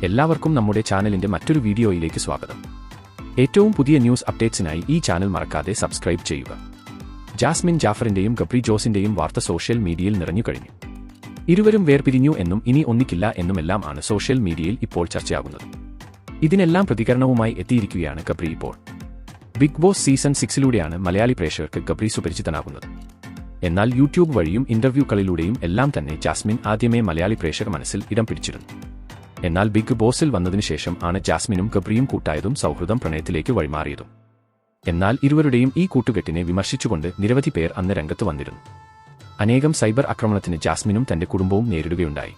എല്ലാവർക്കും നമ്മുടെ ചാനലിന്റെ മറ്റൊരു വീഡിയോയിലേക്ക് സ്വാഗതം. ഏറ്റവും പുതിയ ന്യൂസ് അപ്ഡേറ്റ്സിനായി ഈ ചാനൽ മറക്കാതെ സബ്സ്ക്രൈബ് ചെയ്യുക. ജാസ്മിൻ ജാഫറിന്റെയും ഗബ്രി ജോസിന്റെയും വാർത്ത സോഷ്യൽ മീഡിയയിൽ നിറഞ്ഞുകഴിഞ്ഞു. ഇരുവരും വേർപിരിഞ്ഞു എന്നും ഇനി ഒന്നിക്കില്ല എന്നുമെല്ലാം ആണ് സോഷ്യൽ മീഡിയയിൽ ഇപ്പോൾ ചർച്ചയാകുന്നത്. ഇതിനെല്ലാം പ്രതികരണവുമായി എത്തിയിരിക്കുകയാണ് ഗബ്രി ഇപ്പോൾ. ബിഗ് ബോസ് സീസൺ 6 മലയാളി പ്രേക്ഷകർക്ക് ഗബ്രി സുപരിചിതനാകുന്നത്. എന്നാൽ യൂട്യൂബ് വഴിയും ഇന്റർവ്യൂകളിലൂടെയും എല്ലാം തന്നെ ജാസ്മിൻ ആദ്യമേ മലയാളി പ്രേക്ഷക മനസ്സിൽ ഇടം പിടിച്ചിരുന്നു. എന്നാൽ ബിഗ് ബോസിൽ വന്നതിനുശേഷം ആണ് ജാസ്മിനും ഗബ്രിയും കൂട്ടായതും സൗഹൃദം പ്രണയത്തിലേക്ക് വഴിമാറിയതും. എന്നാൽ ഇരുവരുടെയും ഈ കൂട്ടുകെട്ടിനെ വിമർശിച്ചുകൊണ്ട് നിരവധി പേർ അന്ന് രംഗത്ത് വന്നിരുന്നു. അനേകം സൈബർ ആക്രമണത്തിന് ജാസ്മിനും തന്റെ കുടുംബവും നേരിടുകയുണ്ടായി.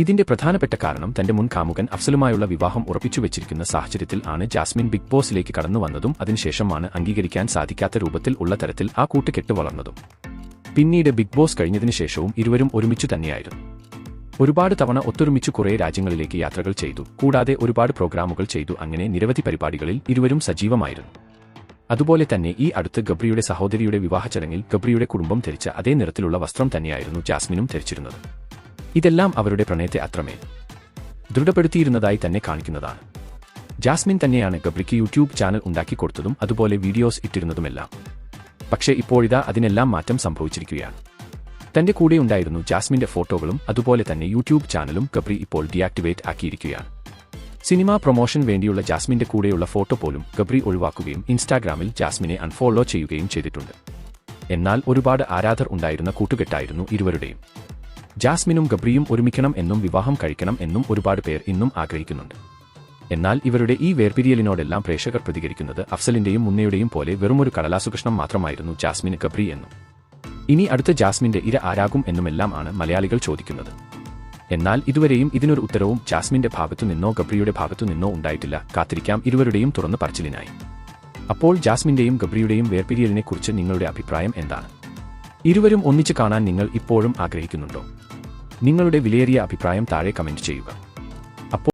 ഇതിന്റെ പ്രധാനപ്പെട്ട കാരണം തന്റെ മുൻ കാമുകൻ അഫ്സലുമായുള്ള വിവാഹം ഉറപ്പിച്ചുവെച്ചിരിക്കുന്ന സാഹചര്യത്തിൽ ആണ് ജാസ്മിൻ ബിഗ് ബോസിലേക്ക് കടന്നു വന്നതും അതിനുശേഷമാണ് അംഗീകരിക്കാൻ സാധിക്കാത്ത രൂപത്തിൽ ഉള്ള തരത്തിൽ ആ കൂട്ടുകെട്ട് വളർന്നതും. പിന്നീട് ബിഗ് ബോസ് കഴിഞ്ഞതിനു ശേഷവും ഇരുവരും ഒരുമിച്ചു തന്നെയായിരുന്നു. ഒരുപാട് തവണ ഒത്തൊരുമിച്ചു കുറേ രാജ്യങ്ങളിലേക്ക് യാത്രകൾ ചെയ്തു, കൂടാതെ ഒരുപാട് പ്രോഗ്രാമുകൾ ചെയ്തു. അങ്ങനെ നിരവധി പരിപാടികളിൽ ഇരുവരും സജീവമായിരുന്നു. അതുപോലെ തന്നെ ഈ അടുത്ത് ഗബ്രിയുടെ സഹോദരിയുടെ വിവാഹ ചടങ്ങിൽ ഗബ്രിയുടെ കുടുംബം ധരിച്ച അതേ നിറത്തിലുള്ള വസ്ത്രം തന്നെയായിരുന്നു ജാസ്മിനും ധരിച്ചിരുന്നത്. ഇതെല്ലാം അവരുടെ പ്രണയത്തെ അത്രമേൽ ദൃഢപ്പെടുത്തിയിരുന്നതായി തന്നെ കാണിക്കുന്നതാണ്. ജാസ്മിൻ തന്നെയാണ് ഗബ്രിക്ക് യൂട്യൂബ് ചാനൽ ഉണ്ടാക്കി കൊടുത്തതും അതുപോലെ വീഡിയോസ് ഇട്ടിരുന്നതുമെല്ലാം. പക്ഷേ ഇപ്പോഴിതാ അതിനെല്ലാം മാറ്റം സംഭവിച്ചിരിക്കുകയാണ്. തന്റെ കൂടെയുണ്ടായിരുന്നു ജാസ്മിന്റെ ഫോട്ടോകളും അതുപോലെ തന്നെ യൂട്യൂബ് ചാനലും ഗബ്രി ഇപ്പോൾ ഡീആക്ടിവേറ്റ് ആക്കിയിരിക്കുകയാണ്. സിനിമാ പ്രൊമോഷൻ വേണ്ടിയുള്ള ജാസ്മിന്റെ കൂടെയുള്ള ഫോട്ടോ പോലും ഗബ്രി ഒഴിവാക്കുകയും ഇൻസ്റ്റാഗ്രാമിൽ ജാസ്മിനെ അൺഫോളോ ചെയ്യുകയും ചെയ്തിട്ടുണ്ട്. എന്നാൽ ഒരുപാട് ആരാധകർ ഉണ്ടായിരുന്ന കൂട്ടുകെട്ടായിരുന്നു ഇരുവരുടെയും. ജാസ്മിനും ഗബ്രിയും ഒരുമിക്കണം എന്നും വിവാഹം കഴിക്കണം എന്നും ഒരുപാട് പേർ ഇന്നും ആഗ്രഹിക്കുന്നുണ്ട്. എന്നാൽ ഇവരുടെ ഈ വേർപിരിയലിനോടെല്ലാം പ്രേക്ഷകർ പ്രതികരിക്കുന്നത് അഫ്സലിന്റെയും മുന്നയുടെയും പോലെ വെറുമൊരു കടലാസുകഷ്ണം മാത്രമായിരുന്നു ജാസ്മിന് ഗബ്രി എന്നും. ഇനി അടുത്ത ജാസ്മിന്റെ ഇര ആരാകും എന്നുമെല്ലാം ആണ് മലയാളികൾ ചോദിക്കുന്നത്. എന്നാൽ ഇതുവരെയും ഇതിനൊരു ഉത്തരവും ജാസ്മിന്റെ ഭാഗത്തു നിന്നോ ഗബ്രിയുടെ ഭാഗത്തു നിന്നോ ഉണ്ടായിട്ടില്ല. കാത്തിരിക്കാം ഇരുവരുടെയും തുറന്നു പറച്ചിലിനായി. അപ്പോൾ ജാസ്മിന്റെയും ഗബ്രിയുടെയും വേർപിരിയലിനെ കുറിച്ച് നിങ്ങളുടെ അഭിപ്രായം എന്താണ്? ഇരുവരും ഒന്നിച്ച് കാണാൻ നിങ്ങൾ ഇപ്പോഴും ആഗ്രഹിക്കുന്നുണ്ടോ? നിങ്ങളുടെ വിലയേറിയ അഭിപ്രായം താഴെ കമന്റ് ചെയ്യുക.